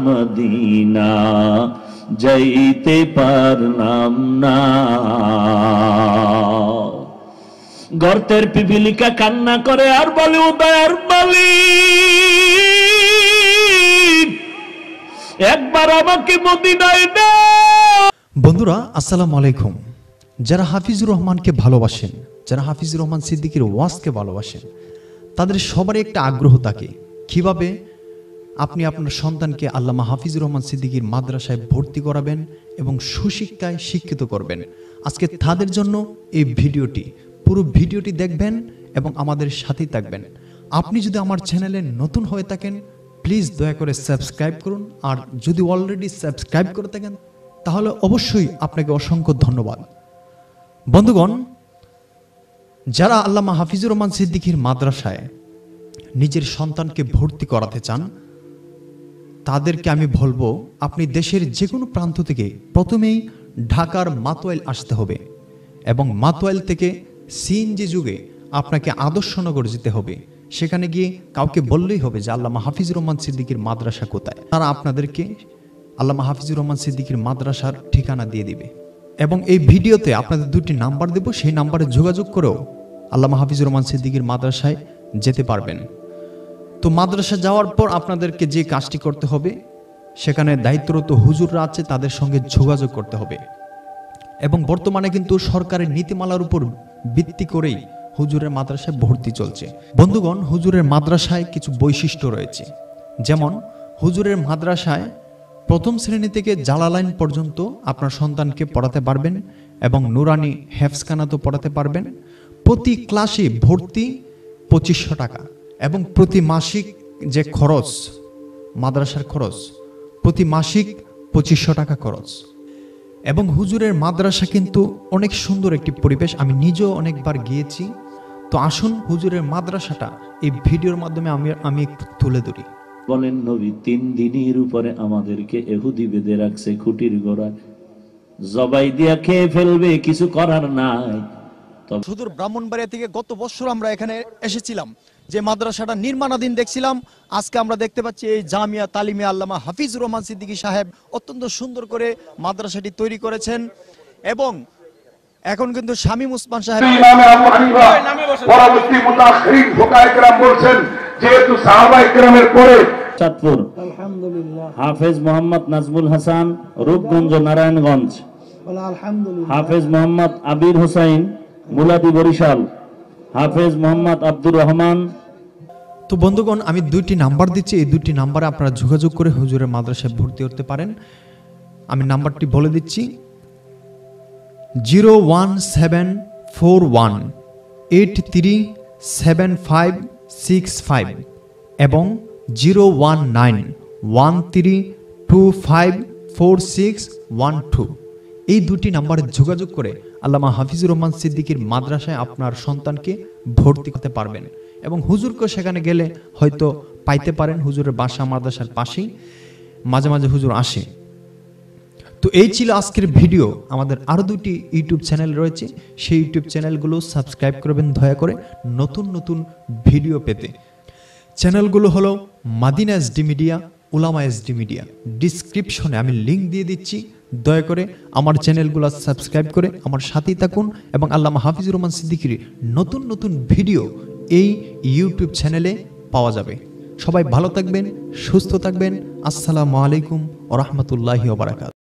Medina যাইতে পারলাম না। গর্তের পিপিলিকা কান্না করে আর বলে, ও দয়ার মালিক, একবার আমাকে মদিনায় দাও। বন্ধুরা আসসালামু আলাইকুম। যারা হাফিজুর রহমানকে ভালোবাসেন, যারা হাফিজুর রহমান সিদ্দিকীর ওয়াজকে ভালোবাসেন, তাদের সবারই একটা আগ্রহ থাকে কিভাবে আপনি আপনার সন্তানকে আল্লামা হাফিজুর রহমান সিদ্দিকীর মাদ্রাসায় ভর্তি করাবেন এবং সুশিক্ষায় শিক্ষিত করবেন। আজকে তাদের জন্য এই ভিডিওটি, পুরো ভিডিওটি দেখবেন এবং আমাদের সাথেই থাকবেন। আপনি যদি আমার চ্যানেলে নতুন হয়ে থাকেন প্লিজ দয়া করে সাবস্ক্রাইব করুন, আর যদি অলরেডি সাবস্ক্রাইব করে থাকেন তাহলে অবশ্যই আপনাকে অসংখ্য ধন্যবাদ। বন্ধুগণ, যারা আল্লামা হাফিজুর রহমান সিদ্দিকীর মাদ্রাসায় নিজের সন্তানকে ভর্তি করাতে চান তাদেরকে আমি বলবো, আপনি দেশের যে কোনো প্রান্ত থেকে প্রথমেই ঢাকার মাতোয়াইল আসতে হবে এবং মাতোয়াইল থেকে সিএনজি যুগে আপনাকে আদর্শনগর যেতে হবে। সেখানে গিয়ে কাউকে বললেই হবে যে আল্লামা হাফিজুর রহমান সিদ্দিকীর মাদ্রাসা কোথায়, তারা আপনাদেরকে আল্লামা হাফিজুর রহমান সিদ্দিকীর মাদ্রাসার ঠিকানা দিয়ে দিবে। এবং এই ভিডিওতে আপনাদের দুটি নাম্বার দেব, সেই নাম্বারে যোগাযোগ করেও আল্লামা হাফিজুর রহমান সিদ্দিকীর মাদ্রাসায় যেতে পারবেন। তো মাদ্রাসা যাওয়ার পর আপনাদেরকে যে কাজটি করতে হবে, সেখানে দায়িত্বরত হুজুররা আছে, তাদের সঙ্গে যোগাযোগ করতে হবে। এবং বর্তমানে কিন্তু সরকারের নীতিমালার উপর ভিত্তি করেই হুজুরের মাদ্রাসায় ভর্তি চলছে। বন্ধুগণ, হুজুরের মাদ্রাসায় কিছু বৈশিষ্ট্য রয়েছে, যেমন হুজুরের মাদ্রাসায় প্রথম শ্রেণী থেকে জালালাইন পর্যন্ত আপনার সন্তানকে পড়াতে পারবেন এবং নুরানি হেফজখানাতো পড়াতে পারবেন। প্রতি ক্লাসে ভর্তি 2500 টাকা এবং প্রতি মাসিক যে খরচ, মাদ্রাসার খরচ প্রতি মাসিক 2500 টাকা খরচ। এবং হুজুরের মাদ্রাসা কিন্তু অনেক সুন্দর একটি পরিবেশ, আমি নিজেও অনেকবার গিয়েছি। তো আসুন হুজুরের মাদ্রাসাটা এই ভিডিওর মাধ্যমে আমি একটু তুলে ধরি। বলেন নবী 3 দিনের উপরে আমাদেরকে এহুদি বেঁধে রাখছে খুঁটির গোড়ায়, জবাই দিয়া খেয়ে ফেলবে, কিছু করার নাই। সুদূর ব্রাহ্মণবাড়িয়া থেকে গত বছর আমরা এখানে এসেছিলাম, যে মাদ্রাসাটা নির্মাণাধীন দেখছিলাম। আজকে আমরা দেখতে পাচ্ছি এই জামিয়া তালিমিয়া আল্লামা হাফিজুর রহমান সিদ্দিকী সাহেব অত্যন্ত সুন্দর করে মাদ্রাসাটি তৈরি করেছেন। এবং এখন কিন্তু শামীম ওসমান সাহেব ইমামে আবু হানিফা পরবর্তী মুতাআখিরিন ফুকাহায়ে কেরাম বলেন, যেহেতু সাহাবায়ে কেরামের পরে চাঁদপুর আলহামদুলিল্লাহ, হাফেজ মোহাম্মদ নাজমুল হাসান রূপগঞ্জ নারায়ণগঞ্জ, আলহামদুলিল্লাহ, হাফেজ মোহাম্মদ আবির হোসাইন মুলাদি বরিশাল, হাফেজ মোহাম্মদ আব্দুর রহমান। তো বন্ধুগণ, আমি দুইটি নাম্বার দিচ্ছি, এই দুইটি নাম্বারে আপনারা যোগাযোগ করে হুজুরের মাদ্রাসায় ভর্তি হতে পারেন। আমি নাম্বারটি বলে দিচ্ছি, 01741837565 এবং 01913254612। এই দুটি নাম্বারে যোগাযোগ করে আল্লামা হাফিজুর রহমান সিদ্দিকীর মাদ্রাসায় আপনার সন্তানকে ভর্তি করতে পারবেন। এবং হুজুরকে সেখানে গেলে হয়তো পাইতে পারেন, হুজুরের বাসা মাদ্রাসার পাশেই, মাঝে মাঝে হুজুর আসে। তো এই ছিল আজকের ভিডিও। আমাদের আরও দুটি ইউটিউব চ্যানেল রয়েছে, সেই ইউটিউব চ্যানেলগুলো সাবস্ক্রাইব করবেন দয়া করে নতুন নতুন ভিডিও পেতে। চ্যানেলগুলো হলো মাদিনা এসডি মিডিয়া, উলামা এসডি মিডিয়া। ডিসক্রিপশনে আমি লিঙ্ক দিয়ে দিচ্ছি, দয়া করে আমার চ্যানেলগুলো সাবস্ক্রাইব করে আমার সাথেই থাকুন। এবং আল্লামা হাফিজুর রহমান সিদ্দিকীর নতুন নতুন ভিডিও এই ইউটিউব চ্যানেলে পাওয়া যাবে। সবাই ভালো থাকবেন, সুস্থ থাকবেন। আসসালামু আলাইকুম ওয়া রাহমাতুল্লাহি ওয়া বারাকাতুহু।